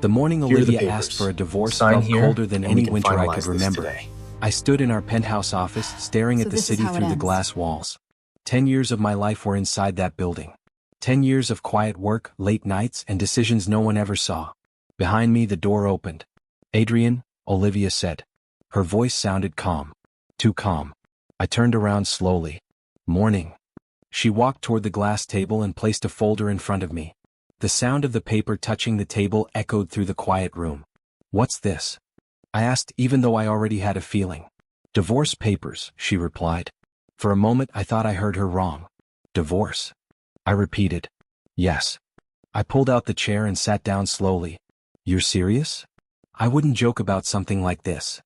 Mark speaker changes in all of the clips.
Speaker 1: The morning
Speaker 2: Here are the
Speaker 1: Olivia asked
Speaker 2: papers.
Speaker 1: for a divorce
Speaker 2: Sign
Speaker 1: felt
Speaker 2: here,
Speaker 1: colder than
Speaker 2: and we
Speaker 1: any
Speaker 2: can
Speaker 1: winter I
Speaker 2: finalize
Speaker 1: could
Speaker 2: this
Speaker 1: remember.
Speaker 2: today.
Speaker 1: I stood in our penthouse office, staring at the
Speaker 3: this is
Speaker 1: city
Speaker 3: how it
Speaker 1: through the
Speaker 3: ends.
Speaker 1: glass walls. 10 years of my life were inside that building. 10 years of quiet work, late nights, and decisions no one ever saw. Behind me the door opened. "Adrian," Olivia said. Her voice sounded calm. Too calm. I turned around slowly. "Morning." She walked toward the glass table and placed a folder in front of me. The sound of the paper touching the table echoed through the quiet room. "What's this?" I asked, even though I already had a feeling. "Divorce papers," she replied. For a moment I thought I heard her wrong. "Divorce?" I repeated. "Yes." I pulled out the chair and sat down slowly. "You're serious?" I wouldn't joke about something like this.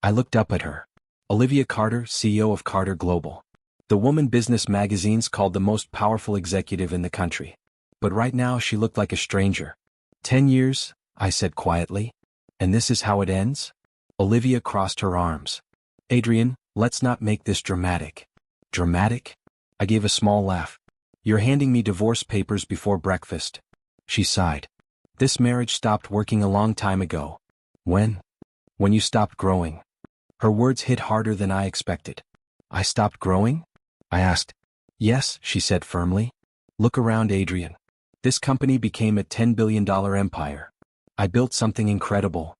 Speaker 1: I looked up at her. Olivia Carter, CEO of Carter Global. The woman business magazines called the most powerful executive in the country. But right now she looked like a stranger. 10 years, I said quietly. "And this is how it ends?" Olivia crossed her arms. "Adrian, let's not make this dramatic." "Dramatic?" I gave a small laugh. "You're handing me divorce papers before breakfast." She sighed. "This marriage stopped working a long time ago." "When?" "When you stopped growing." Her words hit harder than I expected. "I stopped growing?" I asked. "Yes," she said firmly. "Look around, Adrian. This company became a $10 billion empire. I built something incredible."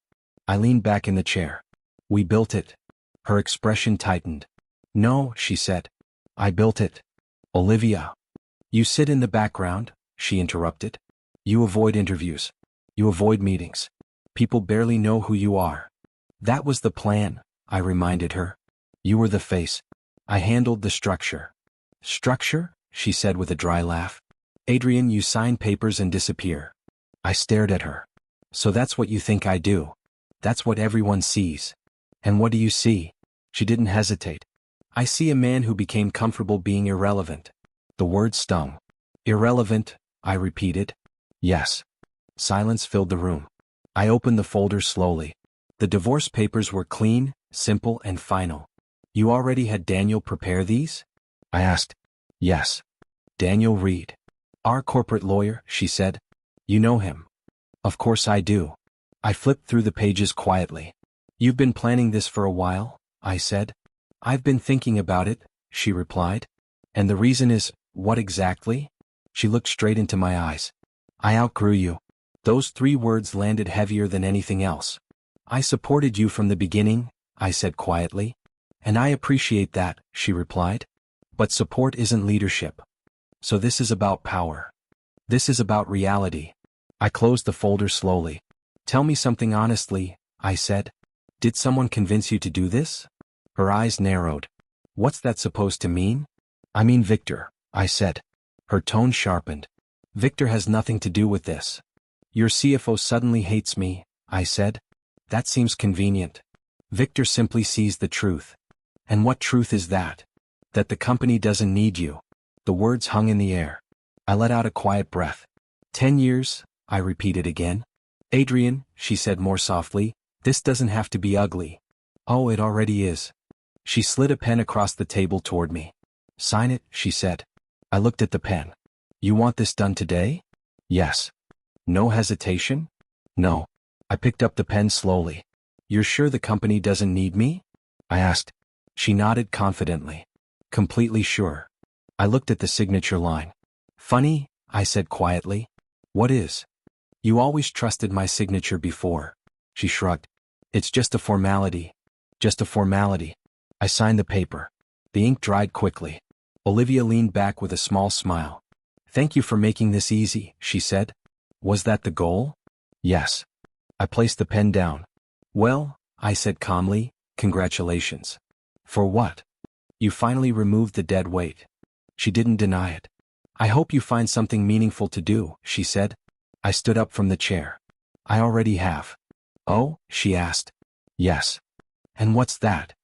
Speaker 1: I leaned back in the chair. "We built it." Her expression tightened. "No," she said. "I built it." "Olivia." "You sit in the background," she interrupted. "You avoid interviews. You avoid meetings. People barely know who you are." "That was the plan," I reminded her. "You were the face. I handled the structure." "Structure?" she said with a dry laugh. "Adrian, you sign papers and disappear." I stared at her. "So that's what you think I do? That's what everyone sees? And what do you see?" She didn't hesitate. "I see a man who became comfortable being irrelevant." The word stung. "Irrelevant," I repeated. "Yes." Silence filled the room. I opened the folder slowly. The divorce papers were clean, simple, and final. "You already had Daniel prepare these?" I asked. "Yes." "Daniel Reed. Our corporate lawyer," she said. "You know him?" "Of course I do." I flipped through the pages quietly. "You've been planning this for a while?" I said. "I've been thinking about it," she replied. "And the reason is, what exactly?" She looked straight into my eyes. "I outgrew you." Those 3 words landed heavier than anything else. "I supported you from the beginning," I said quietly. "And I appreciate that," she replied. "But support isn't leadership. So this is about power. This is about reality." I closed the folder slowly. "Tell me something honestly," I said. "Did someone convince you to do this?" Her eyes narrowed. "What's that supposed to mean?" "I mean Victor," I said. Her tone sharpened. "Victor has nothing to do with this." "Your CFO suddenly hates me," I said. "That seems convenient." "Victor simply sees the truth." "And what truth is that?" "That the company doesn't need you." The words hung in the air. I let out a quiet breath. 10 years, I repeated again. "Adrian," she said more softly, "this doesn't have to be ugly." "Oh, it already is." She slid a pen across the table toward me. "Sign it," she said. I looked at the pen. "You want this done today?" "Yes." "No hesitation?" "No." I picked up the pen slowly. "You're sure the company doesn't need me?" I asked. She nodded confidently. "Completely sure." I looked at the signature line. "Funny," I said quietly. "What is?" "You always trusted my signature before." She shrugged. "It's just a formality." "Just a formality." I signed the paper. The ink dried quickly. Olivia leaned back with a small smile. "Thank you for making this easy," she said. "Was that the goal?" "Yes." I placed the pen down. "Well," I said calmly, "congratulations." "For what?" "You finally removed the dead weight." She didn't deny it. "I hope you find something meaningful to do," she said. I stood up from the chair. "I already have." "Oh?" she asked. "Yes." "And what's that?"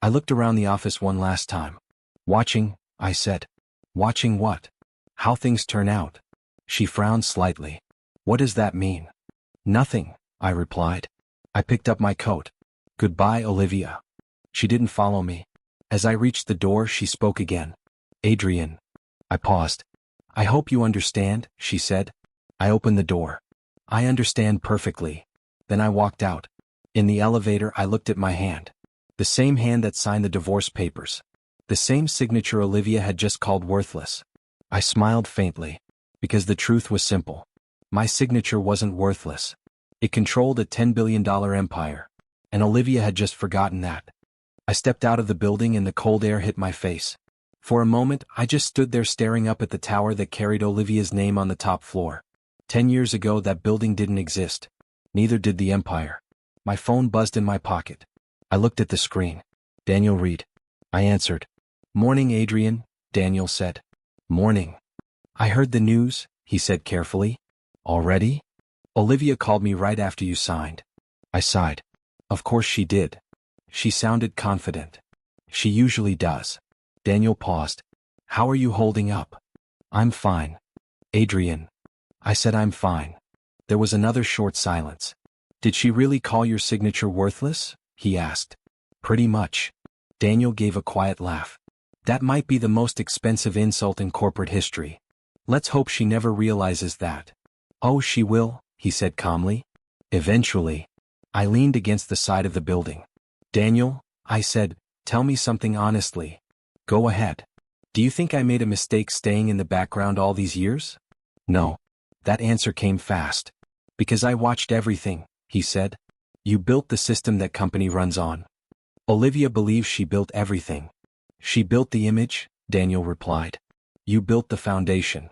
Speaker 1: I looked around the office one last time. "Watching," I said. "Watching what?" "How things turn out." She frowned slightly. "What does that mean?" "Nothing," I replied. I picked up my coat. "Goodbye, Olivia." She didn't follow me. As I reached the door, she spoke again. "Adrian." I paused. "I hope you understand," she said. I opened the door. I understand perfectly. Then I walked out. In the elevator I looked at my hand. The same hand that signed the divorce papers. The same signature Olivia had just called worthless. I smiled faintly. Because the truth was simple. My signature wasn't worthless. It controlled a $10 billion empire. And Olivia had just forgotten that. I stepped out of the building and the cold air hit my face. For a moment, I just stood there staring up at the tower that carried Olivia's name on the top floor. 10 years ago that building didn't exist. Neither did the empire. My phone buzzed in my pocket. I looked at the screen. Daniel Reed. I answered. Morning, Adrian, Daniel said. Morning. I heard the news, he said carefully. Already? Olivia called me right after you signed. I sighed. Of course she did. She sounded confident. She usually does. Daniel paused. How are you holding up? I'm fine. Adrian. I said I'm fine. There was another short silence. Did she really call your signature worthless? He asked. Pretty much. Daniel gave a quiet laugh. That might be the most expensive insult in corporate history. Let's hope she never realizes that. Oh, she will, he said calmly. Eventually. I leaned against the side of the building. Daniel, I said, tell me something honestly. Go ahead. Do you think I made a mistake staying in the background all these years? No. That answer came fast. Because I watched everything, he said. You built the system that company runs on. Olivia believes she built everything. She built the image, Daniel replied. You built the foundation.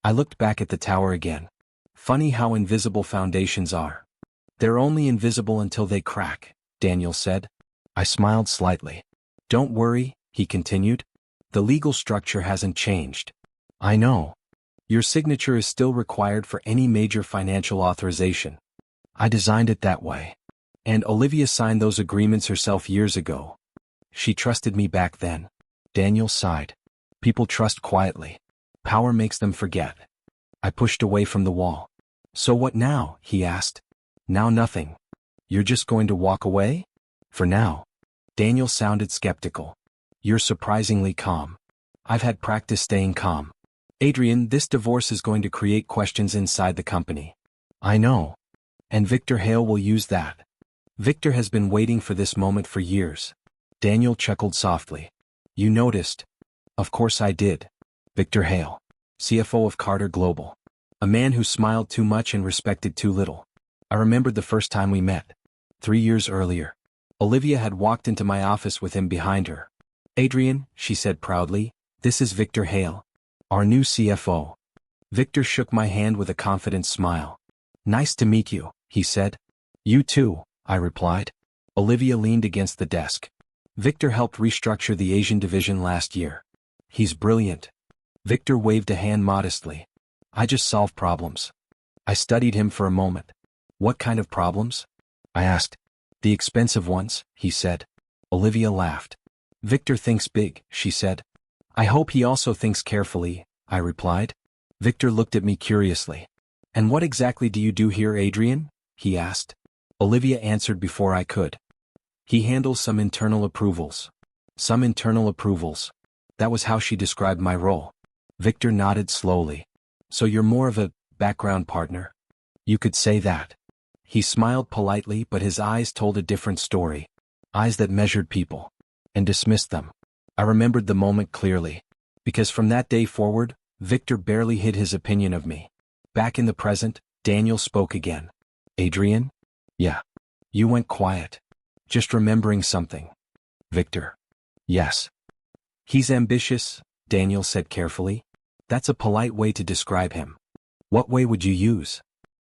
Speaker 1: I looked back at the tower again. Funny how invisible foundations are. They're only invisible until they crack, Daniel said. I smiled slightly. Don't worry, he continued. The legal structure hasn't changed. I know. Your signature is still required for any major financial authorization. I designed it that way. And Olivia signed those agreements herself years ago. She trusted me back then. Daniel sighed. People trust quietly. Power makes them forget. I pushed away from the wall. So what now? He asked. Now nothing. You're just going to walk away? For now. Daniel sounded skeptical. You're surprisingly calm. I've had practice staying calm. Adrian, this divorce is going to create questions inside the company. I know. And Victor Hale will use that. Victor has been waiting for this moment for years. Daniel chuckled softly. You noticed? Of course I did. Victor Hale, CFO of Carter Global. A man who smiled too much and respected too little. I remembered the first time we met. 3 years earlier. Olivia had walked into my office with him behind her. Adrian, she said proudly, this is Victor Hale, our new CFO. Victor shook my hand with a confident smile. Nice to meet you, he said. You too, I replied. Olivia leaned against the desk. Victor helped restructure the Asian division last year. He's brilliant. Victor waved a hand modestly. I just solve problems. I studied him for a moment. What kind of problems? I asked. The expensive ones, he said. Olivia laughed. Victor thinks big, she said. I hope he also thinks carefully, I replied. Victor looked at me curiously. And what exactly do you do here, Adrian? He asked. Olivia answered before I could. He handles some internal approvals. Some internal approvals. That was how she described my role. Victor nodded slowly. So you're more of a background partner? You could say that. He smiled politely, but his eyes told a different story. Eyes that measured people. And dismissed them. I remembered the moment clearly. Because from that day forward, Victor barely hid his opinion of me. Back in the present, Daniel spoke again. Adrian? Yeah. You went quiet. Just remembering something. Victor. Yes. He's ambitious, Daniel said carefully. That's a polite way to describe him. What way would you use?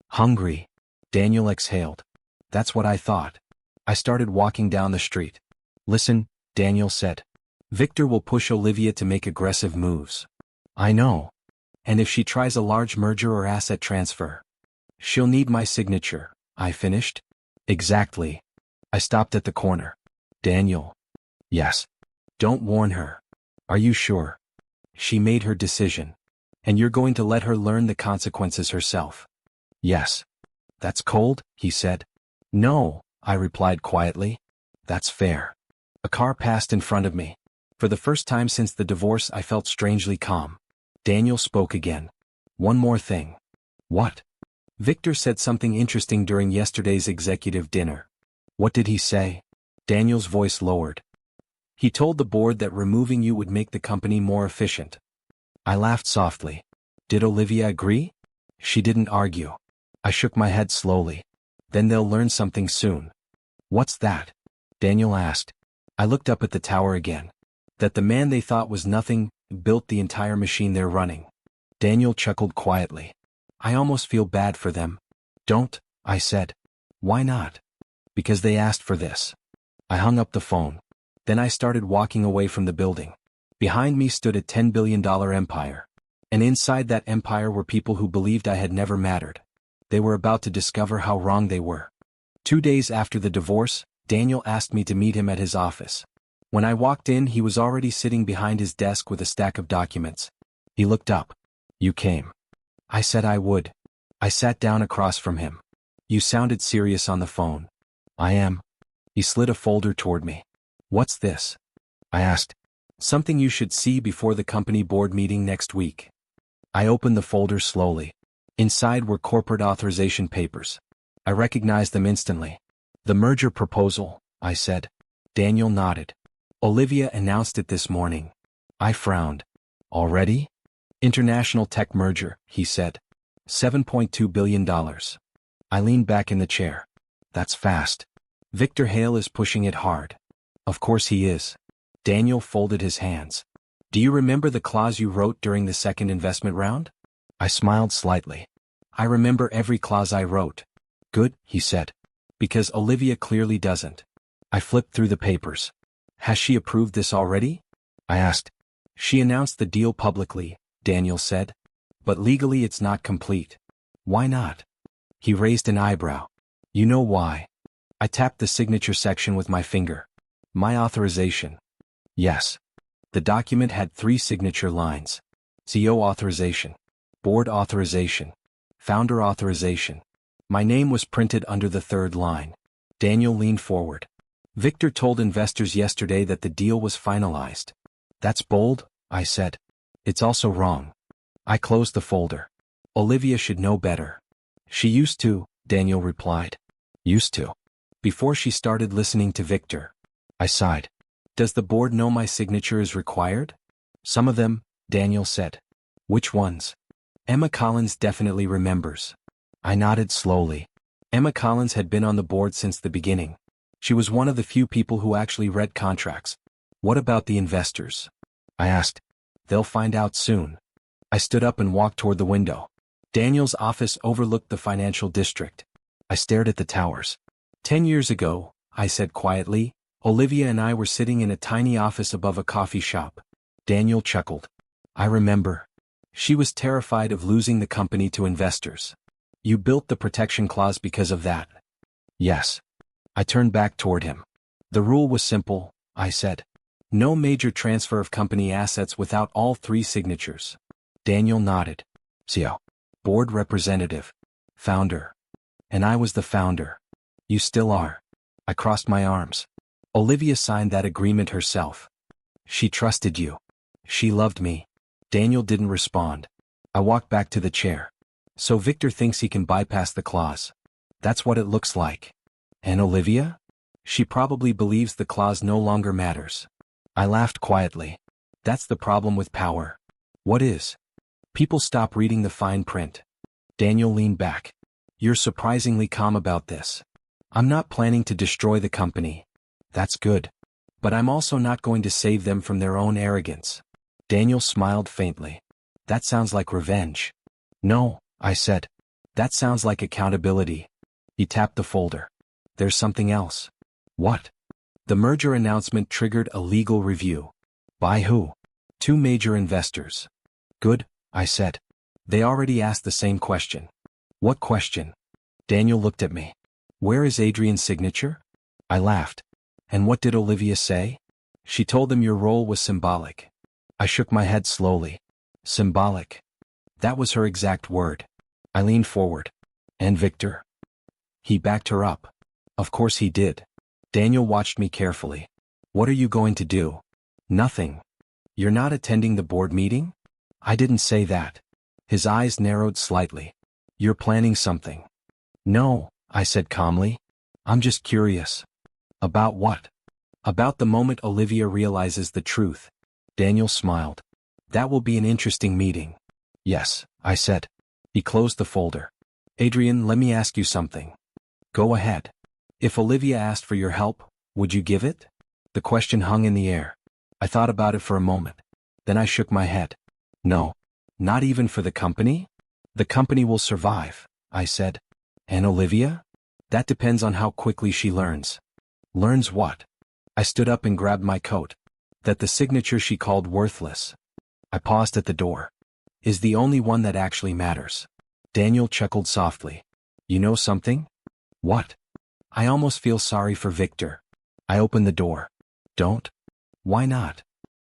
Speaker 1: Hungry. Daniel exhaled. That's what I thought. I started walking down the street. Listen, Daniel said. Victor will push Olivia to make aggressive moves. I know. And if she tries a large merger or asset transfer, she'll need my signature, I finished. Exactly. I stopped at the corner. Daniel. Yes. Don't warn her. Are you sure? She made her decision. And you're going to let her learn the consequences herself. Yes. That's cold, he said. No, I replied quietly. That's fair. A car passed in front of me. For the first time since the divorce, I felt strangely calm. Daniel spoke again. One more thing. What? Victor said something interesting during yesterday's executive dinner. What did he say? Daniel's voice lowered. He told the board that removing you would make the company more efficient. I laughed softly. Did Olivia agree? She didn't argue. I shook my head slowly. Then they'll learn something soon. What's that? Daniel asked. I looked up at the tower again. That the man they thought was nothing built the entire machine they're running. Daniel chuckled quietly. I almost feel bad for them. Don't, I said. Why not? Because they asked for this. I hung up the phone. Then I started walking away from the building. Behind me stood a $10 billion empire. And inside that empire were people who believed I had never mattered. They were about to discover how wrong they were. 2 days after the divorce, Daniel asked me to meet him at his office. When I walked in, he was already sitting behind his desk with a stack of documents. He looked up. You came. I said I would. I sat down across from him. You sounded serious on the phone. I am. He slid a folder toward me. What's this? I asked. Something you should see before the company board meeting next week. I opened the folder slowly. Inside were corporate authorization papers. I recognized them instantly. The merger proposal, I said. Daniel nodded. Olivia announced it this morning. I frowned. Already? International tech merger, he said. $7.2 billion. I leaned back in the chair. That's fast. Victor Hale is pushing it hard. Of course he is. Daniel folded his hands. Do you remember the clause you wrote during the second investment round? I smiled slightly. I remember every clause I wrote. Good, he said. Because Olivia clearly doesn't. I flipped through the papers. Has she approved this already? I asked. She announced the deal publicly, Daniel said. But legally it's not complete. Why not? He raised an eyebrow. You know why? I tapped the signature section with my finger. My authorization. Yes. The document had 3 signature lines. CEO authorization. Board authorization. Founder authorization. My name was printed under the 3rd line. Daniel leaned forward. Victor told investors yesterday that the deal was finalized. That's bold, I said. It's also wrong. I closed the folder. Olivia should know better. She used to, Daniel replied. Used to. Before she started listening to Victor. I sighed. Does the board know my signature is required? Some of them, Daniel said. Which ones? Emma Collins definitely remembers. I nodded slowly. Emma Collins had been on the board since the beginning. She was one of the few people who actually read contracts. What about the investors? I asked. They'll find out soon. I stood up and walked toward the window. Daniel's office overlooked the financial district. I stared at the towers. 10 years ago, I said quietly, Olivia and I were sitting in a tiny office above a coffee shop. Daniel chuckled. I remember. She was terrified of losing the company to investors. You built the protection clause because of that. Yes. I turned back toward him. The rule was simple, I said. No major transfer of company assets without all 3 signatures. Daniel nodded. CEO. Board representative. Founder. And I was the founder. You still are. I crossed my arms. Olivia signed that agreement herself. She trusted you. She loved me. Daniel didn't respond. I walked back to the chair. So Victor thinks he can bypass the clause. That's what it looks like. And Olivia? She probably believes the clause no longer matters. I laughed quietly. That's the problem with power. What is? People stop reading the fine print. Daniel leaned back. You're surprisingly calm about this. I'm not planning to destroy the company. That's good. But I'm also not going to save them from their own arrogance. Daniel smiled faintly. That sounds like revenge. No, I said. That sounds like accountability. He tapped the folder. There's something else. What? The merger announcement triggered a legal review. By who? 2 major investors. Good, I said. They already asked the same question. What question? Daniel looked at me. Where is Adrian's signature? I laughed. And what did Olivia say? She told them your role was symbolic. I shook my head slowly. Symbolic. That was her exact word. I leaned forward. And Victor? He backed her up. Of course he did. Daniel watched me carefully. What are you going to do? Nothing. You're not attending the board meeting? I didn't say that. His eyes narrowed slightly. You're planning something. No, I said calmly. I'm just curious. About what? About the moment Olivia realizes the truth. Daniel smiled. That will be an interesting meeting. Yes, I said. He closed the folder. Adrian, let me ask you something. Go ahead. If Olivia asked for your help, would you give it? The question hung in the air. I thought about it for a moment. Then I shook my head. No. Not even for the company? The company will survive, I said. And Olivia? That depends on how quickly she learns. Learns what? I stood up and grabbed my coat. That the signature she called worthless. I paused at the door. Is the only one that actually matters. Daniel chuckled softly. You know something? What? I almost feel sorry for Victor. I opened the door. Don't? Why not?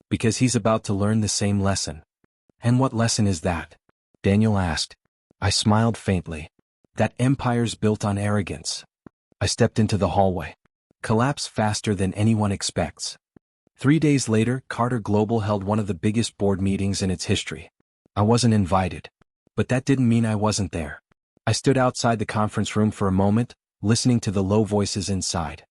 Speaker 1: Because he's about to learn the same lesson. And what lesson is that? Daniel asked. I smiled faintly. That empire's built on arrogance. I stepped into the hallway. Collapsed faster than anyone expects. 3 days later, Carter Global held one of the biggest board meetings in its history. I wasn't invited. But that didn't mean I wasn't there. I stood outside the conference room for a moment, listening to the low voices inside.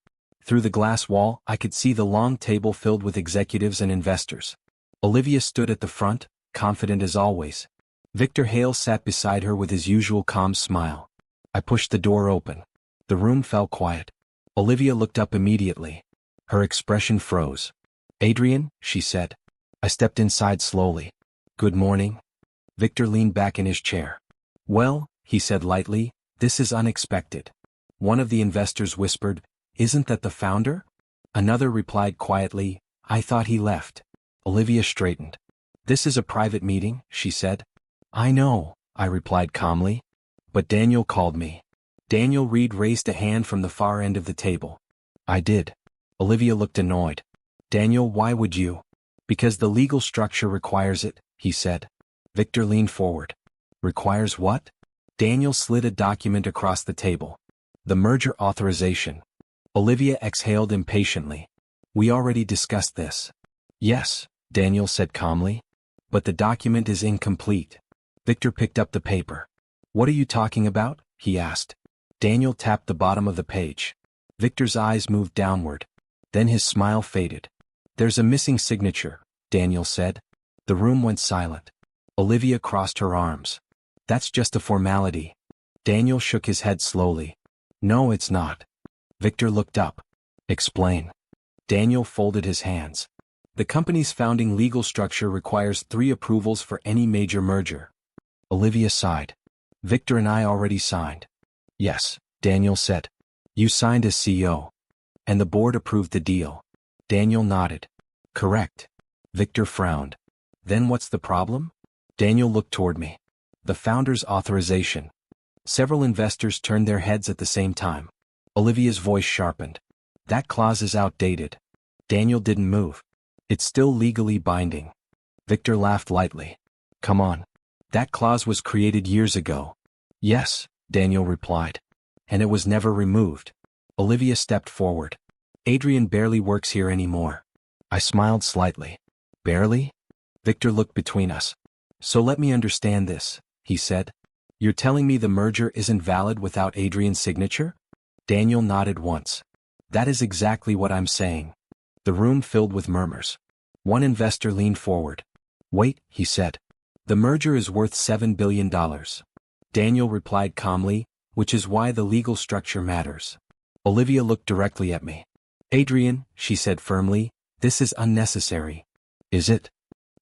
Speaker 1: Through the glass wall, I could see the long table filled with executives and investors. Olivia stood at the front, confident as always. Victor Hale sat beside her with his usual calm smile. I pushed the door open. The room fell quiet. Olivia looked up immediately. Her expression froze. Adrian, she said. I stepped inside slowly. Good morning. Victor leaned back in his chair. Well, he said lightly, this is unexpected. One of the investors whispered, Isn't that the founder? Another replied quietly, I thought he left. Olivia straightened. This is a private meeting, she said. I know, I replied calmly. But Daniel called me. Daniel Reed raised a hand from the far end of the table. I did. Olivia looked annoyed. Daniel, why would you? Because the legal structure requires it, he said. Victor leaned forward. Requires what? Daniel slid a document across the table. The merger authorization. Olivia exhaled impatiently. We already discussed this. Yes, Daniel said calmly. But the document is incomplete. Victor picked up the paper. What are you talking about? He asked. Daniel tapped the bottom of the page. Victor's eyes moved downward. Then his smile faded. There's a missing signature, Daniel said. The room went silent. Olivia crossed her arms. That's just a formality. Daniel shook his head slowly. No, it's not. Victor looked up. Explain. Daniel folded his hands. The company's founding legal structure requires 3 approvals for any major merger. Olivia sighed. Victor and I already signed. Yes, Daniel said. You signed as CEO. And the board approved the deal. Daniel nodded. Correct. Victor frowned. Then what's the problem? Daniel looked toward me. The founder's authorization. Several investors turned their heads at the same time. Olivia's voice sharpened. That clause is outdated. Daniel didn't move. It's still legally binding. Victor laughed lightly. Come on. That clause was created years ago. Yes, Daniel replied. And it was never removed. Olivia stepped forward. Adrian barely works here anymore. I smiled slightly. Barely? Victor looked between us. So let me understand this, he said. You're telling me the merger isn't valid without Adrian's signature? Daniel nodded once. That is exactly what I'm saying. The room filled with murmurs. One investor leaned forward. Wait, he said. The merger is worth $7 billion. Daniel replied calmly, which is why the legal structure matters. Olivia looked directly at me. Adrian, she said firmly, this is unnecessary. Is it?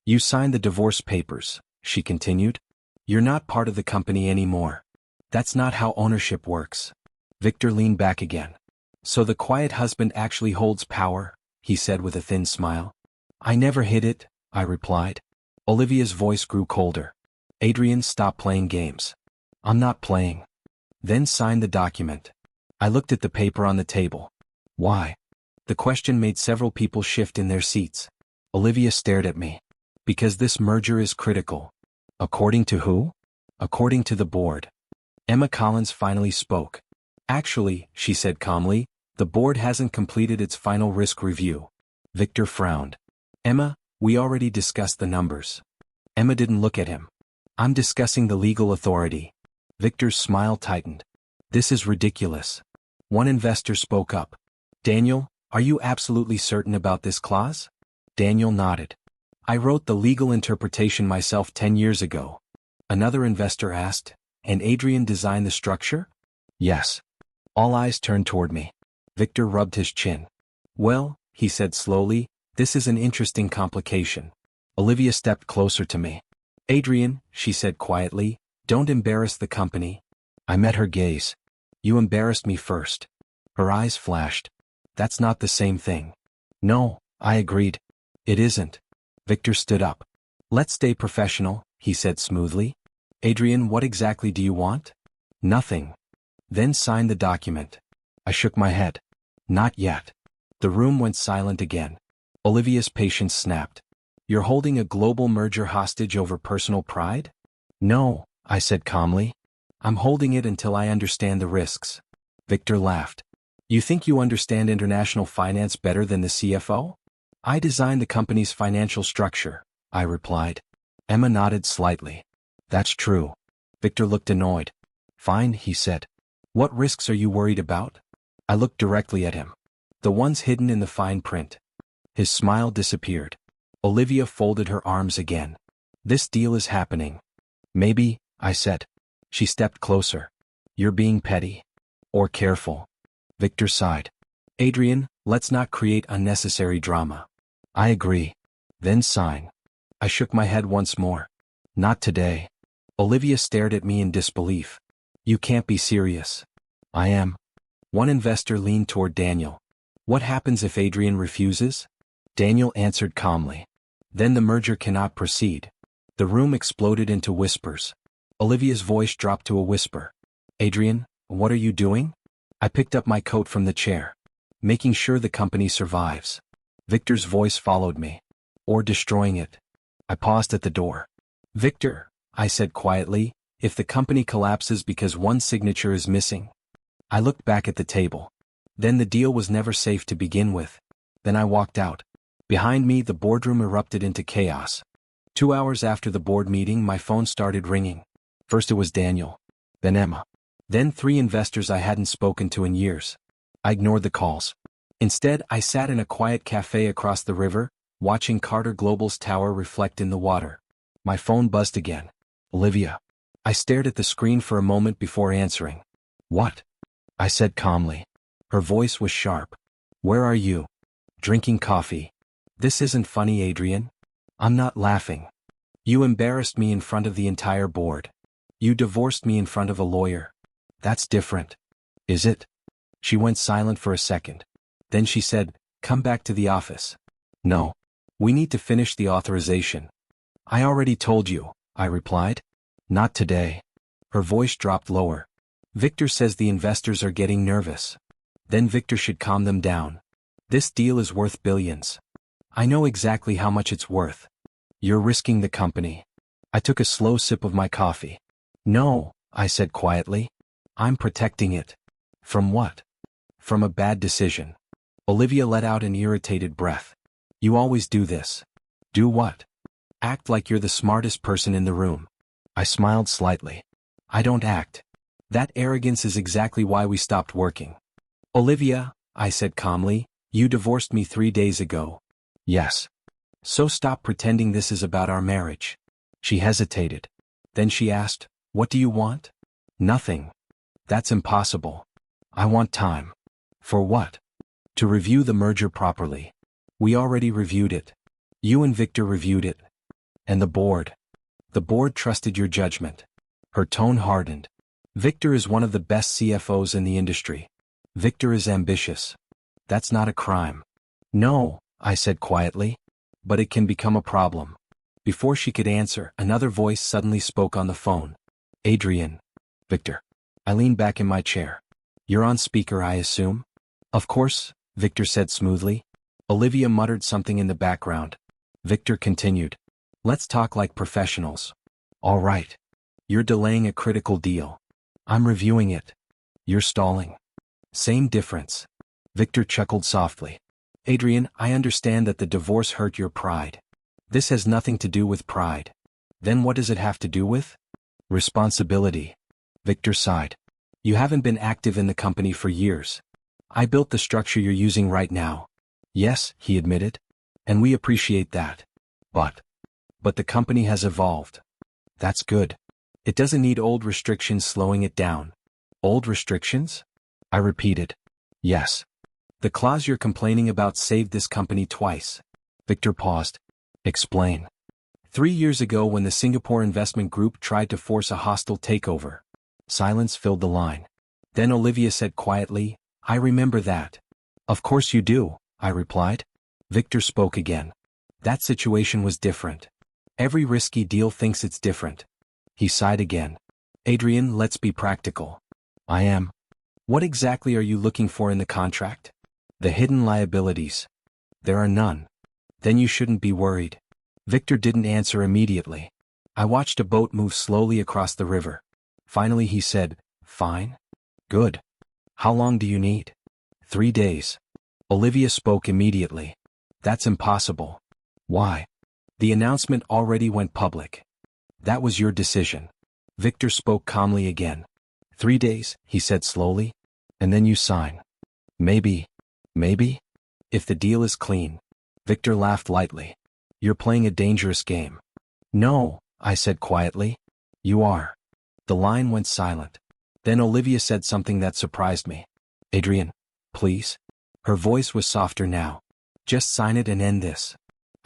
Speaker 1: You signed the divorce papers, she continued. You're not part of the company anymore. That's not how ownership works. Victor leaned back again. So the quiet husband actually holds power, he said with a thin smile. I never hid it, I replied. Olivia's voice grew colder. Adrian, stop playing games. I'm not playing. Then sign the document. I looked at the paper on the table. Why? The question made several people shift in their seats. Olivia stared at me. Because this merger is critical. According to who? According to the board. Emma Collins finally spoke. Actually, she said calmly, the board hasn't completed its final risk review. Victor frowned. Emma, we already discussed the numbers. Emma didn't look at him. I'm discussing the legal authority. Victor's smile tightened. This is ridiculous. One investor spoke up. Daniel, are you absolutely certain about this clause? Daniel nodded. I wrote the legal interpretation myself 10 years ago. Another investor asked, and Adrian designed the structure? Yes. All eyes turned toward me. Victor rubbed his chin. Well, he said slowly, this is an interesting complication. Olivia stepped closer to me. Adrian, she said quietly, don't embarrass the company. I met her gaze. You embarrassed me first. Her eyes flashed. That's not the same thing. No, I agreed. It isn't. Victor stood up. Let's stay professional, he said smoothly. Adrian, what exactly do you want? Nothing. Then sign the document. I shook my head. Not yet. The room went silent again. Olivia's patience snapped. You're holding a global merger hostage over personal pride? No, I said calmly. I'm holding it until I understand the risks. Victor laughed. You think you understand international finance better than the CFO? I designed the company's financial structure, I replied. Emma nodded slightly. That's true. Victor looked annoyed. Fine, he said. What risks are you worried about? I looked directly at him. The ones hidden in the fine print. His smile disappeared. Olivia folded her arms again. This deal is happening. Maybe, I said. She stepped closer. You're being petty. Or careful. Victor sighed. Adrian, let's not create unnecessary drama. I agree. Then sign. I shook my head once more. Not today. Olivia stared at me in disbelief. You can't be serious. I am. One investor leaned toward Daniel. What happens if Adrian refuses? Daniel answered calmly. Then the merger cannot proceed. The room exploded into whispers. Olivia's voice dropped to a whisper. Adrian, what are you doing? I picked up my coat from the chair. Making sure the company survives. Victor's voice followed me. Or destroying it. I paused at the door. Victor, I said quietly, if the company collapses because one signature is missing. I looked back at the table. Then the deal was never safe to begin with. Then I walked out. Behind me, the boardroom erupted into chaos. 2 hours after the board meeting, my phone started ringing. First it was Daniel. Then Emma. Then 3 investors I hadn't spoken to in years. I ignored the calls. Instead, I sat in a quiet cafe across the river, watching Carter Global's tower reflect in the water. My phone buzzed again. Olivia. I stared at the screen for a moment before answering. What? I said calmly. Her voice was sharp. Where are you? Drinking coffee. This isn't funny, Adrian. I'm not laughing. You embarrassed me in front of the entire board. You divorced me in front of a lawyer. That's different. Is it? She went silent for a second. Then she said, come back to the office. No. We need to finish the authorization. I already told you, I replied. Not today. Her voice dropped lower. Victor says the investors are getting nervous. Then Victor should calm them down. This deal is worth billions. I know exactly how much it's worth. You're risking the company. I took a slow sip of my coffee. No, I said quietly. I'm protecting it. From what? From a bad decision. Olivia let out an irritated breath. You always do this. Do what? Act like you're the smartest person in the room. I smiled slightly. I don't act. That arrogance is exactly why we stopped working. Olivia, I said calmly, you divorced me 3 days ago. Yes. So stop pretending this is about our marriage. She hesitated. Then she asked, what do you want? Nothing. That's impossible. I want time. For what? To review the merger properly. We already reviewed it. You and Victor reviewed it. And the board. The board trusted your judgment. Her tone hardened. Victor is one of the best CFOs in the industry. Victor is ambitious. That's not a crime. No, I said quietly. But it can become a problem. Before she could answer, another voice suddenly spoke on the phone. Adrian. Victor. I leaned back in my chair. You're on speaker, I assume? Of course, Victor said smoothly. Olivia muttered something in the background. Victor continued. Let's talk like professionals. All right. You're delaying a critical deal. I'm reviewing it. You're stalling. Same difference. Victor chuckled softly. Adrian, I understand that the divorce hurt your pride. This has nothing to do with pride. Then what does it have to do with? Responsibility. Victor sighed. You haven't been active in the company for years. I built the structure you're using right now. Yes, he admitted. And we appreciate that. But the company has evolved. That's good. It doesn't need old restrictions slowing it down. Old restrictions? I repeated. Yes. The clause you're complaining about saved this company twice. Victor paused. Explain. 3 years ago when the Singapore investment group tried to force a hostile takeover. Silence filled the line. Then Olivia said quietly, I remember that. Of course you do, I replied. Victor spoke again. That situation was different. Every risky deal thinks it's different. He sighed again. Adrian, let's be practical. I am. What exactly are you looking for in the contract? The hidden liabilities. There are none. Then you shouldn't be worried. Victor didn't answer immediately. I watched a boat move slowly across the river. Finally he said, Fine. Good. How long do you need? 3 days. Olivia spoke immediately. That's impossible. Why? The announcement already went public. That was your decision. Victor spoke calmly again. 3 days, he said slowly. And then you sign. Maybe. If the deal is clean. Victor laughed lightly. You're playing a dangerous game. No, I said quietly. You are. The line went silent. Then Olivia said something that surprised me. Adrian, please. Her voice was softer now. Just sign it and end this.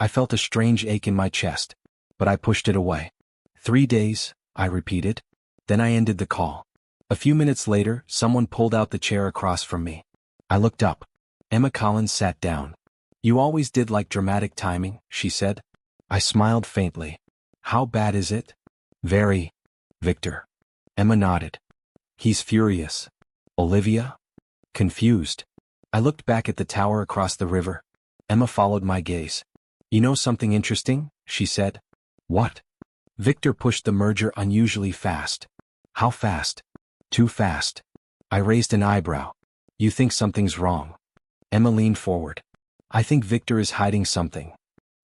Speaker 1: I felt a strange ache in my chest, but I pushed it away. 3 days, I repeated. Then I ended the call. A few minutes later, someone pulled out the chair across from me. I looked up. Emma Collins sat down. You always did like dramatic timing, she said. I smiled faintly. How bad is it? Very. Victor. Emma nodded. He's furious. Olivia? Confused. I looked back at the tower across the river. Emma followed my gaze. You know something interesting? She said. What? Victor pushed the merger unusually fast. How fast? Too fast. I raised an eyebrow. You think something's wrong. Emma leaned forward. I think Victor is hiding something.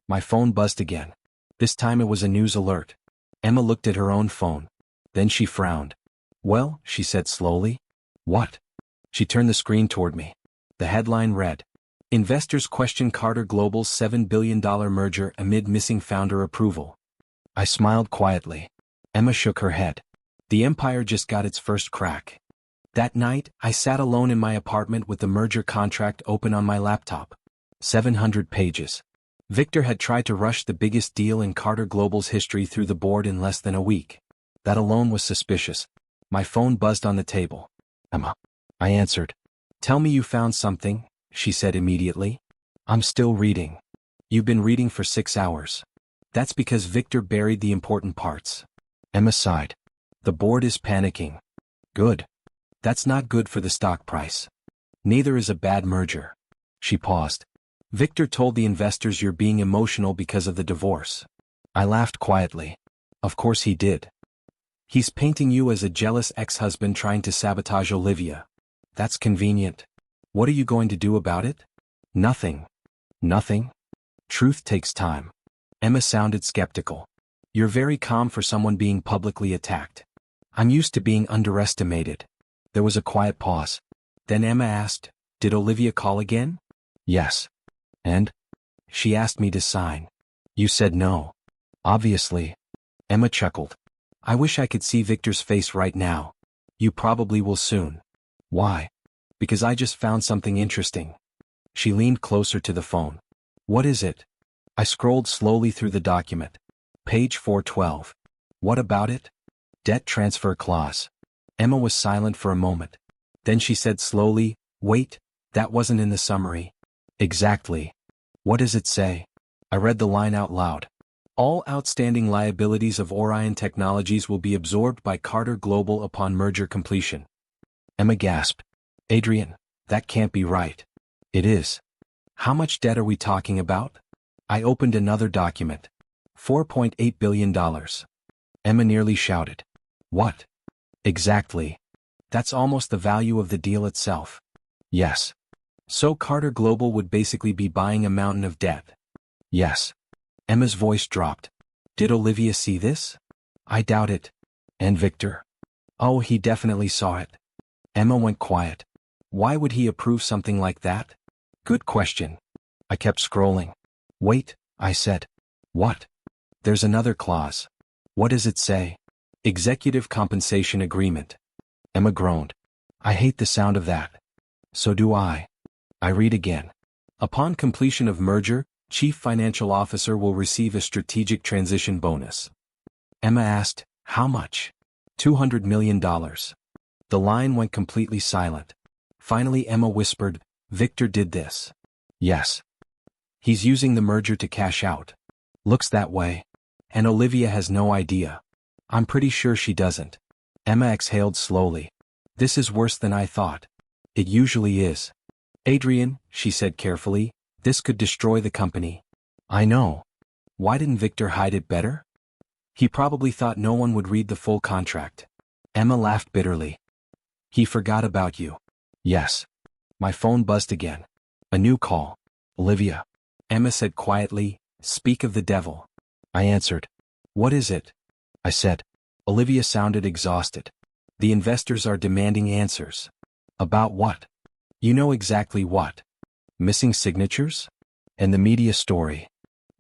Speaker 1: My phone buzzed again. This time it was a news alert. Emma looked at her own phone. Then she frowned. Well, she said slowly. What? She turned the screen toward me. The headline read, Investors question Carter Global's $7 billion merger amid missing founder approval. I smiled quietly. Emma shook her head. The empire just got its first crack. That night, I sat alone in my apartment with the merger contract open on my laptop. 700 pages. Victor had tried to rush the biggest deal in Carter Global's history through the board in less than a week. That alone was suspicious. My phone buzzed on the table. Emma. I answered. Tell me you found something, she said immediately. I'm still reading. You've been reading for 6 hours. That's because Victor buried the important parts. Emma sighed. The board is panicking. Good. That's not good for the stock price. Neither is a bad merger. She paused. Victor told the investors you're being emotional because of the divorce. I laughed quietly. Of course he did. He's painting you as a jealous ex-husband trying to sabotage Olivia. That's convenient. What are you going to do about it? Nothing. Nothing? Truth takes time. Emma sounded skeptical. You're very calm for someone being publicly attacked. I'm used to being underestimated. There was a quiet pause. Then Emma asked, Did Olivia call again? Yes. And? She asked me to sign. You said no. Obviously. Emma chuckled. I wish I could see Victor's face right now. You probably will soon. Why? Because I just found something interesting. She leaned closer to the phone. What is it? I scrolled slowly through the document. Page 412. What about it? Debt transfer clause. Emma was silent for a moment. Then she said slowly, Wait, that wasn't in the summary. Exactly. What does it say? I read the line out loud. All outstanding liabilities of Orion Technologies will be absorbed by Carter Global upon merger completion. Emma gasped. Adrian, that can't be right. It is. How much debt are we talking about? I opened another document. $4.8 billion. Emma nearly shouted. What? Exactly. That's almost the value of the deal itself. Yes. So Carter Global would basically be buying a mountain of debt. Yes. Emma's voice dropped. Did Olivia see this? I doubt it. And Victor? Oh, he definitely saw it. Emma went quiet. Why would he approve something like that? Good question. I kept scrolling. Wait, I said. What? There's another clause. What does it say? Executive compensation agreement. Emma groaned. I hate the sound of that. So do I. I read again. Upon completion of merger, Chief Financial Officer will receive a strategic transition bonus. Emma asked, how much? $200 million. The line went completely silent. Finally Emma whispered, Victor did this. Yes. He's using the merger to cash out. Looks that way. And Olivia has no idea. I'm pretty sure she doesn't. Emma exhaled slowly. This is worse than I thought. It usually is. Adrian, she said carefully, this could destroy the company. I know. Why didn't Victor hide it better? He probably thought no one would read the full contract. Emma laughed bitterly. He forgot about you. Yes. My phone buzzed again. A new call. Olivia. Emma said quietly, speak of the devil. I answered. What is it? I said. Olivia sounded exhausted. The investors are demanding answers. About what? You know exactly what. Missing signatures? And the media story.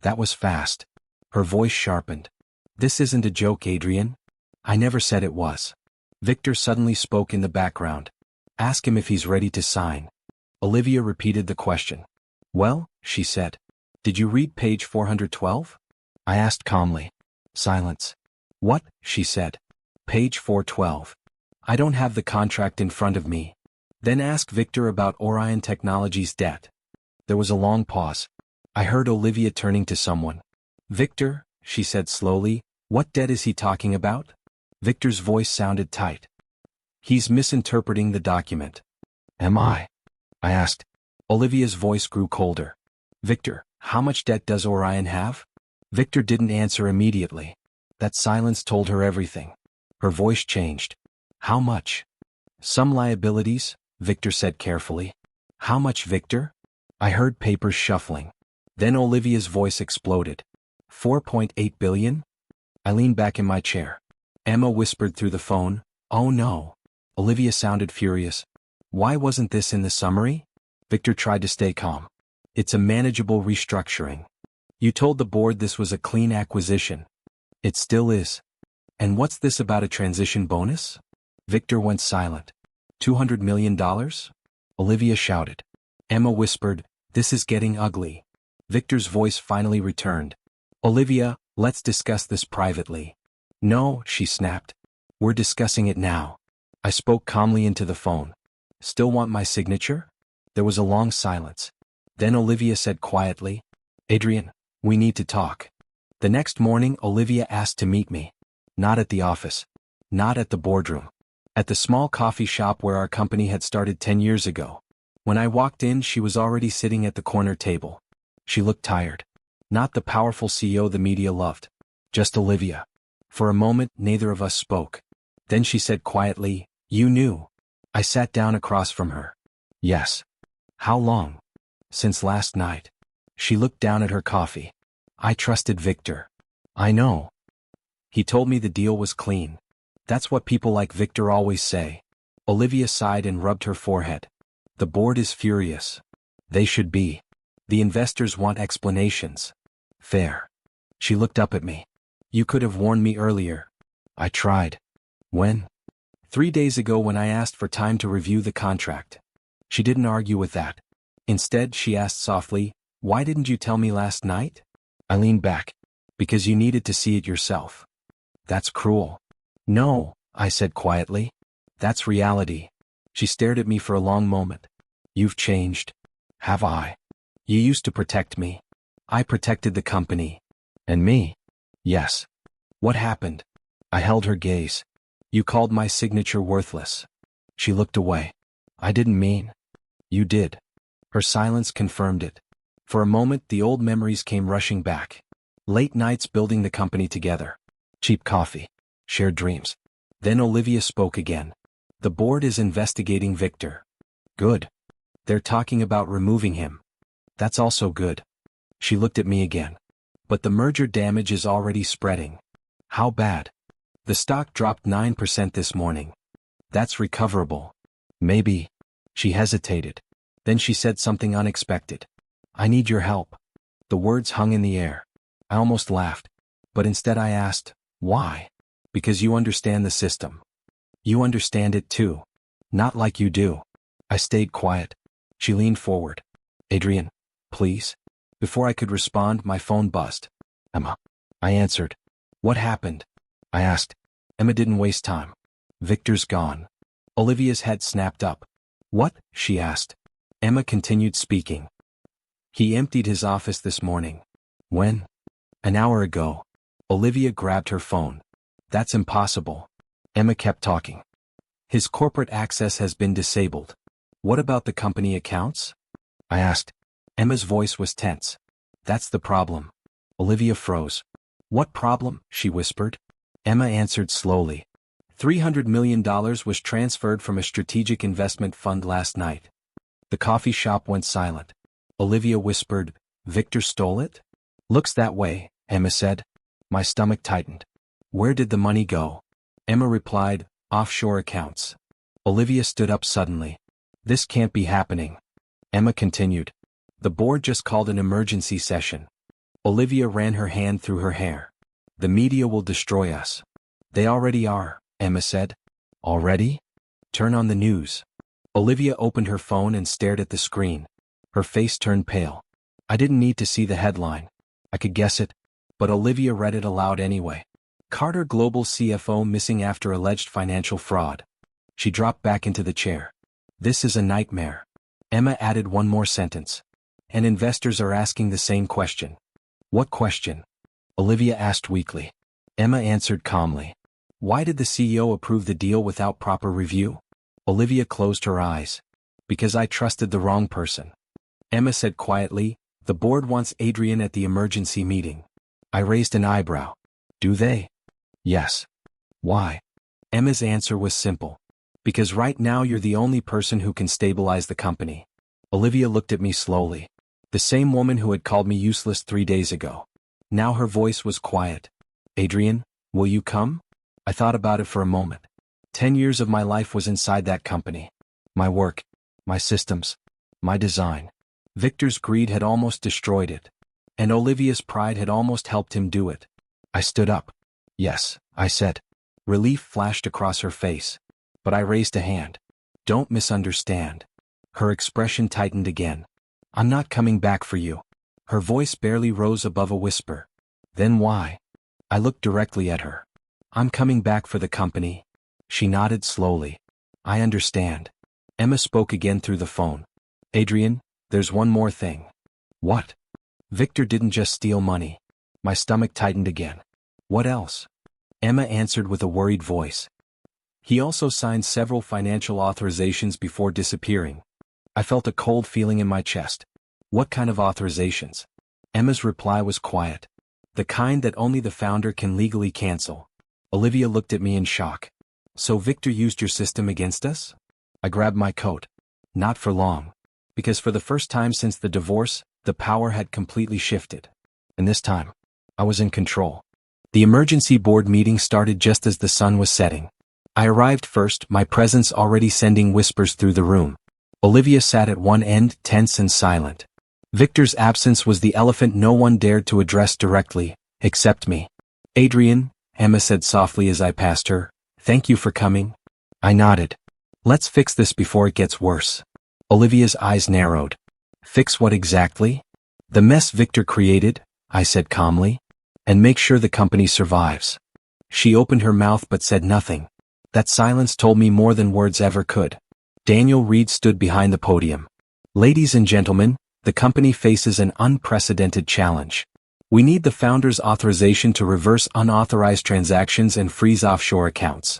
Speaker 1: That was fast. Her voice sharpened. This isn't a joke, Adrian. I never said it was. Victor suddenly spoke in the background. Ask him if he's ready to sign. Olivia repeated the question. Well, she said. Did you read page 412? I asked calmly. Silence. What? She said. Page 412. I don't have the contract in front of me. Then ask Victor about Orion Technologies' debt. There was a long pause. I heard Olivia turning to someone. Victor, she said slowly, what debt is he talking about? Victor's voice sounded tight. He's misinterpreting the document. Am I? I asked. Olivia's voice grew colder. Victor, how much debt does Orion have? Victor didn't answer immediately. That silence told her everything. Her voice changed. How much? Some liabilities, Victor said carefully. How much, Victor? I heard papers shuffling. Then Olivia's voice exploded. 4.8 billion? I leaned back in my chair. Emma whispered through the phone, oh no. Olivia sounded furious. Why wasn't this in the summary? Victor tried to stay calm. It's a manageable restructuring. You told the board this was a clean acquisition. It still is. And what's this about a transition bonus? Victor went silent. $200 million? Olivia shouted. Emma whispered, this is getting ugly. Victor's voice finally returned. Olivia, let's discuss this privately. No, she snapped. We're discussing it now. I spoke calmly into the phone. Still want my signature? There was a long silence. Then Olivia said quietly, Adrian, we need to talk. The next morning Olivia asked to meet me. Not at the office. Not at the boardroom. At the small coffee shop where our company had started 10 years ago. When I walked in, she was already sitting at the corner table. She looked tired. Not the powerful CEO the media loved. Just Olivia. For a moment, neither of us spoke. Then she said quietly, you knew. I sat down across from her. Yes. How long? Since last night. She looked down at her coffee. I trusted Victor. I know. He told me the deal was clean. That's what people like Victor always say. Olivia sighed and rubbed her forehead. The board is furious. They should be. The investors want explanations. Fair. She looked up at me. You could have warned me earlier. I tried. When? 3 days ago when I asked for time to review the contract. She didn't argue with that. Instead, she asked softly, why didn't you tell me last night? I leaned back. Because you needed to see it yourself. That's cruel. No, I said quietly. That's reality. She stared at me for a long moment. You've changed. Have I? You used to protect me. I protected the company. And me? Yes. What happened? I held her gaze. You called my signature worthless. She looked away. I didn't mean. You did. Her silence confirmed it. For a moment the old memories came rushing back. Late nights building the company together. Cheap coffee. Shared dreams. Then Olivia spoke again. The board is investigating Victor. Good. They're talking about removing him. That's also good. She looked at me again. But the merger damage is already spreading. How bad? The stock dropped 9% this morning. That's recoverable. Maybe. She hesitated. Then she said something unexpected. I need your help. The words hung in the air. I almost laughed. But instead I asked, why? Because you understand the system. You understand it too. Not like you do. I stayed quiet. She leaned forward. Adrian, please. Before I could respond, my phone buzzed. Emma. I answered. What happened? I asked. Emma didn't waste time. Victor's gone. Olivia's head snapped up. What? She asked. Emma continued speaking. He emptied his office this morning. When? An hour ago. Olivia grabbed her phone. That's impossible. Emma kept talking. His corporate access has been disabled. What about the company accounts? I asked. Emma's voice was tense. That's the problem. Olivia froze. What problem? She whispered. Emma answered slowly. $300 million was transferred from a strategic investment fund last night. The coffee shop went silent. Olivia whispered, Victor stole it? Looks that way, Emma said. My stomach tightened. Where did the money go? Emma replied, offshore accounts. Olivia stood up suddenly. This can't be happening. Emma continued. The board just called an emergency session. Olivia ran her hand through her hair. The media will destroy us. They already are, Emma said. Already? Turn on the news. Olivia opened her phone and stared at the screen. Her face turned pale. I didn't need to see the headline. I could guess it. But Olivia read it aloud anyway. Carter Global CFO missing after alleged financial fraud. She dropped back into the chair. This is a nightmare. Emma added one more sentence. And investors are asking the same question. What question? Olivia asked weakly. Emma answered calmly. Why did the CEO approve the deal without proper review? Olivia closed her eyes. Because I trusted the wrong person. Emma said quietly, the board wants Adrian at the emergency meeting. I raised an eyebrow. Do they? Yes. Why? Emma's answer was simple. Because right now you're the only person who can stabilize the company. Olivia looked at me slowly. The same woman who had called me useless 3 days ago. Now her voice was quiet. Adrian, will you come? I thought about it for a moment. 10 years of my life was inside that company. My work, my systems, my design. Victor's greed had almost destroyed it. And Olivia's pride had almost helped him do it. I stood up. Yes, I said. Relief flashed across her face. But I raised a hand. Don't misunderstand. Her expression tightened again. I'm not coming back for you. Her voice barely rose above a whisper. Then why? I looked directly at her. I'm coming back for the company. She nodded slowly. I understand. Emma spoke again through the phone. Adrian, there's one more thing. What? Victor didn't just steal money. My stomach tightened again. What else? Emma answered with a worried voice. He also signed several financial authorizations before disappearing. I felt a cold feeling in my chest. What kind of authorizations? Emma's reply was quiet. The kind that only the founder can legally cancel. Olivia looked at me in shock. So Victor used your system against us? I grabbed my coat. Not for long. Because for the first time since the divorce, the power had completely shifted. And this time, I was in control. The emergency board meeting started just as the sun was setting. I arrived first, my presence already sending whispers through the room. Olivia sat at one end, tense and silent. Victor's absence was the elephant no one dared to address directly, except me. Adrian, Emma said softly as I passed her, thank you for coming. I nodded. Let's fix this before it gets worse. Olivia's eyes narrowed. Fix what exactly? The mess Victor created, I said calmly. And make sure the company survives. She opened her mouth but said nothing. That silence told me more than words ever could. Daniel Reed stood behind the podium. Ladies and gentlemen, the company faces an unprecedented challenge. We need the founder's authorization to reverse unauthorized transactions and freeze offshore accounts.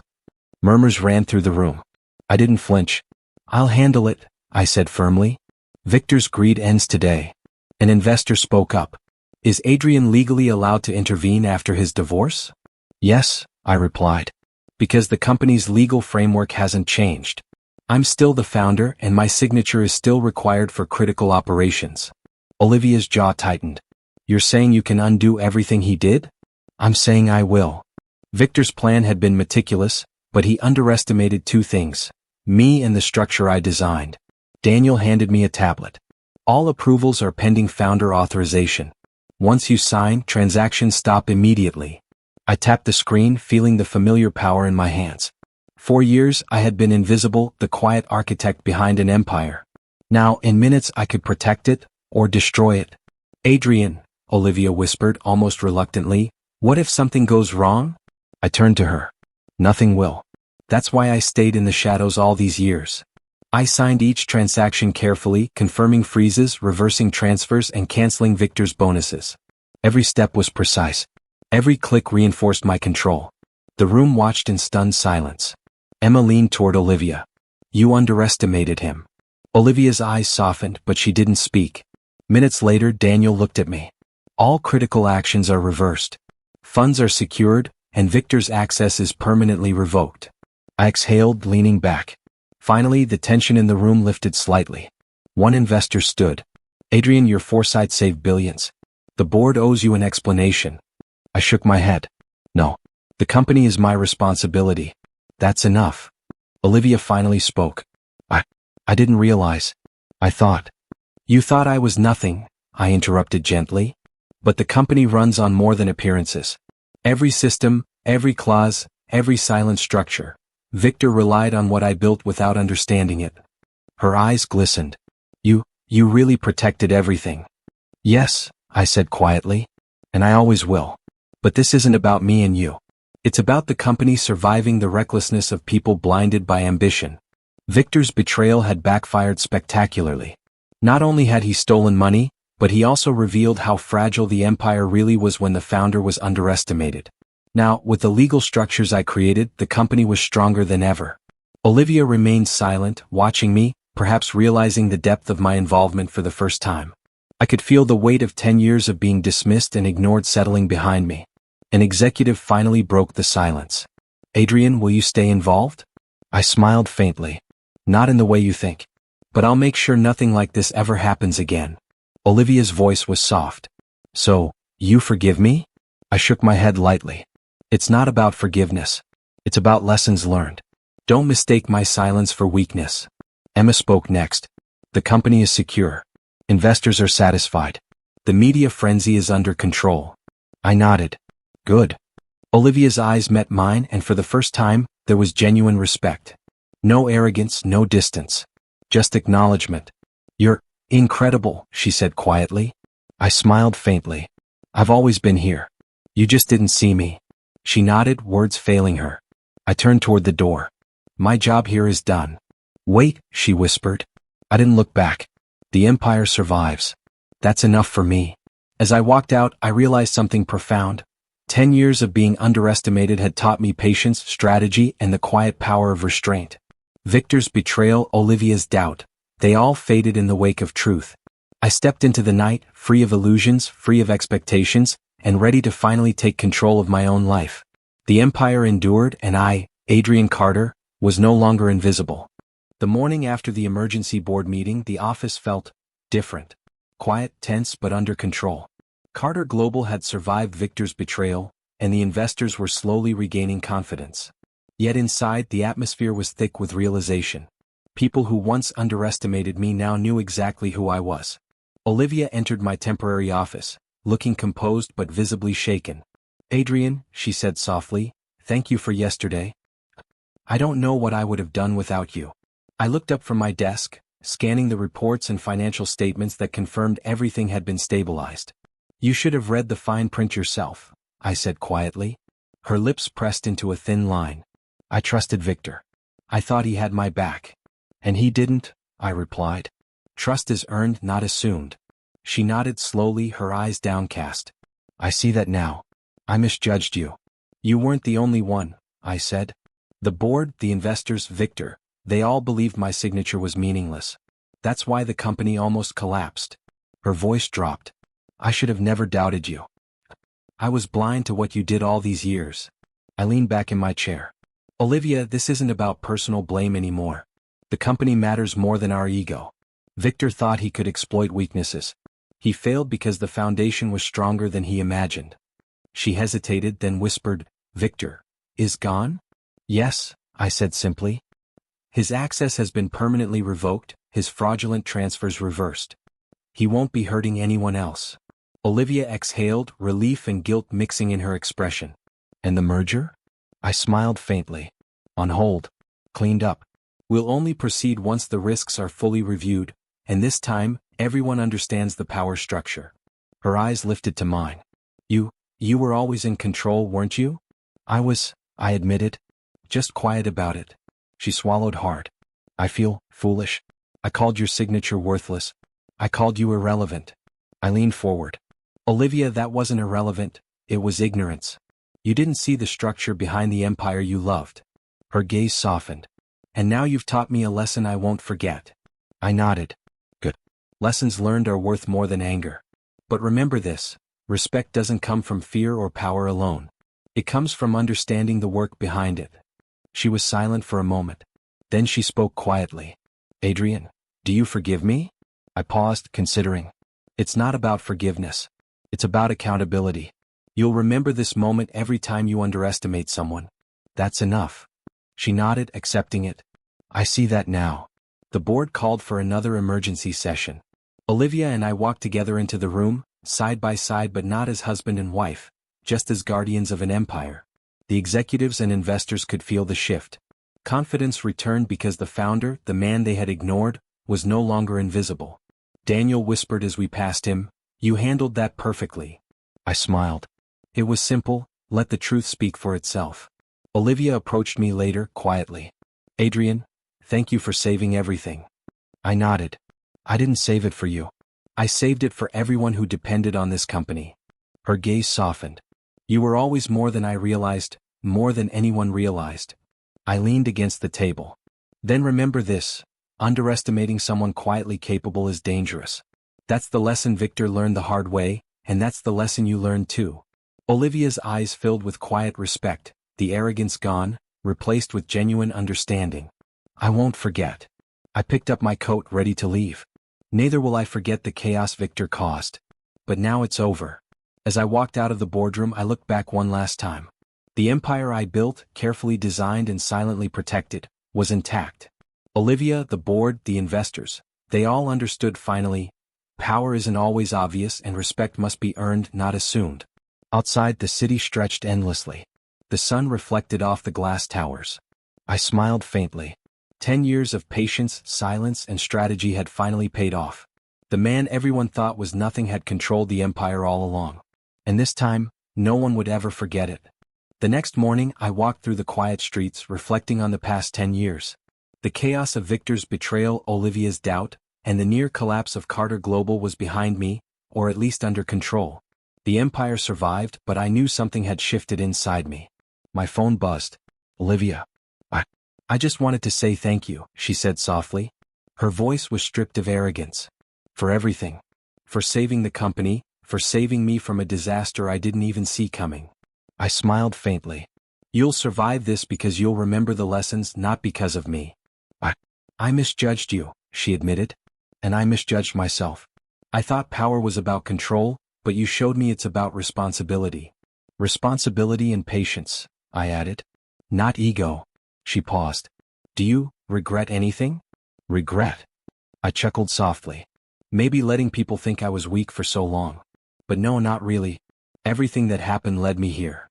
Speaker 1: Murmurs ran through the room. I didn't flinch. I'll handle it, I said firmly. Victor's greed ends today. An investor spoke up. Is Adrian legally allowed to intervene after his divorce? Yes, I replied. Because the company's legal framework hasn't changed. I'm still the founder and my signature is still required for critical operations. Olivia's jaw tightened. You're saying you can undo everything he did? I'm saying I will. Victor's plan had been meticulous, but he underestimated two things: me and the structure I designed. Daniel handed me a tablet. All approvals are pending founder authorization. Once you sign, transactions stop immediately. I tapped the screen, feeling the familiar power in my hands. For years, I had been invisible, the quiet architect behind an empire. Now, in minutes, I could protect it, or destroy it. Adrian, Olivia whispered almost reluctantly, what if something goes wrong? I turned to her. Nothing will. That's why I stayed in the shadows all these years. I signed each transaction carefully, confirming freezes, reversing transfers, and canceling Victor's bonuses. Every step was precise. Every click reinforced my control. The room watched in stunned silence. Emma leaned toward Olivia. You underestimated him. Olivia's eyes softened, but she didn't speak. Minutes later, Daniel looked at me. All critical actions are reversed. Funds are secured, and Victor's access is permanently revoked. I exhaled, leaning back. Finally, the tension in the room lifted slightly. One investor stood. Adrian, your foresight saved billions. The board owes you an explanation. I shook my head. No. The company is my responsibility. That's enough. Olivia finally spoke. I didn't realize. I thought. You thought I was nothing, I interrupted gently. But the company runs on more than appearances. Every system, every clause, every silent structure. Victor relied on what I built without understanding it. Her eyes glistened. You really protected everything. Yes, I said quietly. And I always will. But this isn't about me and you. It's about the company surviving the recklessness of people blinded by ambition. Victor's betrayal had backfired spectacularly. Not only had he stolen money, but he also revealed how fragile the empire really was when the founder was underestimated. Now, with the legal structures I created, the company was stronger than ever. Olivia remained silent, watching me, perhaps realizing the depth of my involvement for the first time. I could feel the weight of 10 years of being dismissed and ignored settling behind me. An executive finally broke the silence. Adrian, will you stay involved? I smiled faintly. Not in the way you think. But I'll make sure nothing like this ever happens again. Olivia's voice was soft. So, you forgive me? I shook my head lightly. It's not about forgiveness. It's about lessons learned. Don't mistake my silence for weakness. Emma spoke next. The company is secure. Investors are satisfied. The media frenzy is under control. I nodded. Good. Olivia's eyes met mine, and for the first time, there was genuine respect. No arrogance, no distance. Just acknowledgement. You're incredible, she said quietly. I smiled faintly. I've always been here. You just didn't see me. She nodded, words failing her. I turned toward the door. My job here is done. Wait, she whispered. I didn't look back. The empire survives. That's enough for me. As I walked out, I realized something profound. 10 years of being underestimated had taught me patience, strategy, and the quiet power of restraint. Victor's betrayal, Olivia's doubt. They all faded in the wake of truth. I stepped into the night, free of illusions, free of expectations, and ready to finally take control of my own life. The empire endured, and I, Adrian Carter, was no longer invisible. The morning after the emergency board meeting, the office felt different. Quiet, tense, but under control. Carter Global had survived Victor's betrayal, and the investors were slowly regaining confidence. Yet inside, the atmosphere was thick with realization. People who once underestimated me now knew exactly who I was. Olivia entered my temporary office, looking composed but visibly shaken. Adrian, she said softly, thank you for yesterday. I don't know what I would have done without you. I looked up from my desk, scanning the reports and financial statements that confirmed everything had been stabilized. You should have read the fine print yourself, I said quietly. Her lips pressed into a thin line. I trusted Victor. I thought he had my back. And he didn't, I replied. Trust is earned, not assumed. She nodded slowly, her eyes downcast. I see that now. I misjudged you. You weren't the only one, I said. The board, the investors, Victor, they all believed my signature was meaningless. That's why the company almost collapsed. Her voice dropped. I should have never doubted you. I was blind to what you did all these years. I leaned back in my chair. Olivia, this isn't about personal blame anymore. The company matters more than our ego. Victor thought he could exploit weaknesses. He failed because the foundation was stronger than he imagined. She hesitated, then whispered, Victor is gone? Yes, I said simply. His access has been permanently revoked, his fraudulent transfers reversed. He won't be hurting anyone else. Olivia exhaled, relief and guilt mixing in her expression. And the merger? I smiled faintly. On hold. Cleaned up. We'll only proceed once the risks are fully reviewed, and this time, everyone understands the power structure. Her eyes lifted to mine. You were always in control, weren't you? I admitted. Just quiet about it. She swallowed hard. I feel foolish. I called your signature worthless. I called you irrelevant. I leaned forward. Olivia, that wasn't irrelevant, it was ignorance. You didn't see the structure behind the empire you loved. Her gaze softened. And now you've taught me a lesson I won't forget. I nodded. Good. Lessons learned are worth more than anger. But remember this, respect doesn't come from fear or power alone. It comes from understanding the work behind it. She was silent for a moment. Then she spoke quietly. Adrian, do you forgive me? I paused, considering. It's not about forgiveness. It's about accountability. You'll remember this moment every time you underestimate someone. That's enough. She nodded, accepting it. I see that now. The board called for another emergency session. Olivia and I walked together into the room, side by side but not as husband and wife, just as guardians of an empire. The executives and investors could feel the shift. Confidence returned because the founder, the man they had ignored, was no longer invisible. Daniel whispered as we passed him, "You handled that perfectly." I smiled. It was simple, let the truth speak for itself. Olivia approached me later, quietly. Adrian, thank you for saving everything. I nodded. I didn't save it for you. I saved it for everyone who depended on this company. Her gaze softened. You were always more than I realized, more than anyone realized. I leaned against the table. Then remember this, underestimating someone quietly capable is dangerous. That's the lesson Victor learned the hard way, and that's the lesson you learned too. Olivia's eyes filled with quiet respect, the arrogance gone, replaced with genuine understanding. I won't forget. I picked up my coat, ready to leave. Neither will I forget the chaos Victor caused. But now it's over. As I walked out of the boardroom, I looked back one last time. The empire I built, carefully designed and silently protected, was intact. Olivia, the board, the investors, they all understood finally. Power isn't always obvious and respect must be earned, not assumed. Outside, the city stretched endlessly. The sun reflected off the glass towers. I smiled faintly. 10 years of patience, silence, and strategy had finally paid off. The man everyone thought was nothing had controlled the empire all along. And this time, no one would ever forget it. The next morning, I walked through the quiet streets, reflecting on the past 10 years. The chaos of Victor's betrayal, Olivia's doubt, and the near collapse of Carter Global was behind me, or at least under control. The empire survived, but I knew something had shifted inside me. My phone buzzed. Olivia. I just wanted to say thank you, she said softly. Her voice was stripped of arrogance. For everything. For saving the company, for saving me from a disaster I didn't even see coming. I smiled faintly. You'll survive this because you'll remember the lessons, not because of me. I misjudged you, she admitted. And I misjudged myself. I thought power was about control, but you showed me it's about responsibility. Responsibility and patience, I added. Not ego. She paused. Do you regret anything? Regret? I chuckled softly. Maybe letting people think I was weak for so long. But no, not really. Everything that happened led me here.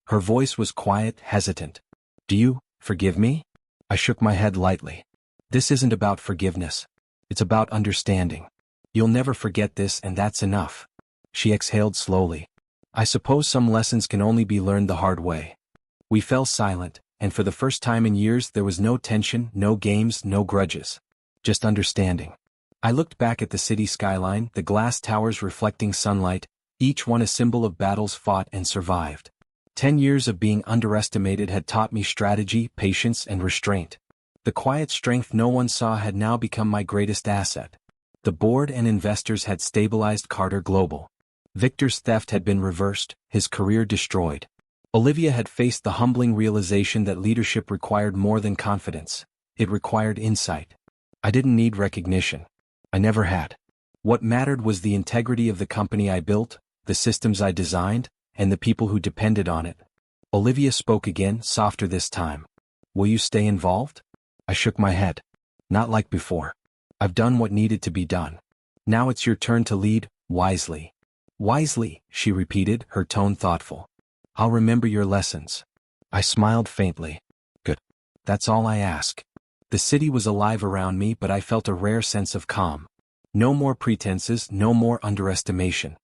Speaker 1: Her voice was quiet, hesitant. Do you forgive me? I shook my head lightly. This isn't about forgiveness. It's about understanding. You'll never forget this, and that's enough. She exhaled slowly. I suppose some lessons can only be learned the hard way. We fell silent, and for the first time in years there was no tension, no games, no grudges. Just understanding. I looked back at the city skyline, the glass towers reflecting sunlight, each one a symbol of battles fought and survived. 10 years of being underestimated had taught me strategy, patience, and restraint. The quiet strength no one saw had now become my greatest asset. The board and investors had stabilized Carter Global. Victor's theft had been reversed, his career destroyed. Olivia had faced the humbling realization that leadership required more than confidence. It required insight. I didn't need recognition. I never had. What mattered was the integrity of the company I built, the systems I designed, and the people who depended on it. Olivia spoke again, softer this time. Will you stay involved? I shook my head. Not like before. I've done what needed to be done. Now it's your turn to lead, wisely. Wisely, she repeated, her tone thoughtful. I'll remember your lessons. I smiled faintly. Good. That's all I ask. The city was alive around me, but I felt a rare sense of calm. No more pretenses, no more underestimation.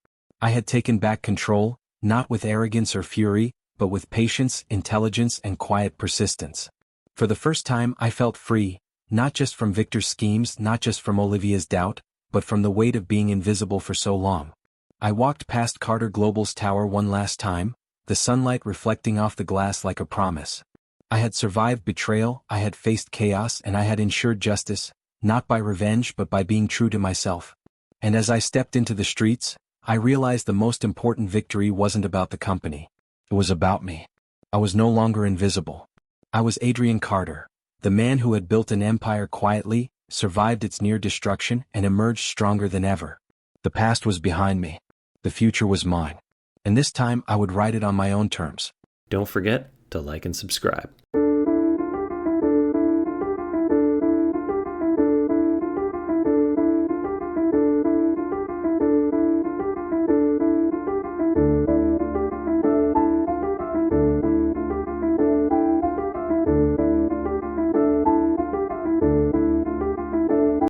Speaker 1: I had taken back control, not with arrogance or fury, but with patience, intelligence, and quiet persistence. For the first time I felt free, not just from Victor's schemes, not just from Olivia's doubt, but from the weight of being invisible for so long. I walked past Carter Global's tower one last time, the sunlight reflecting off the glass like a promise. I had survived betrayal, I had faced chaos, and I had ensured justice, not by revenge but by being true to myself. And as I stepped into the streets, I realized the most important victory wasn't about the company. It was about me. I was no longer invisible. I was Adrian Carter, the man who had built an empire quietly, survived its near destruction, and emerged stronger than ever. The past was behind me. The future was mine. And this time I would write it on my own terms.
Speaker 2: Don't forget to like and subscribe.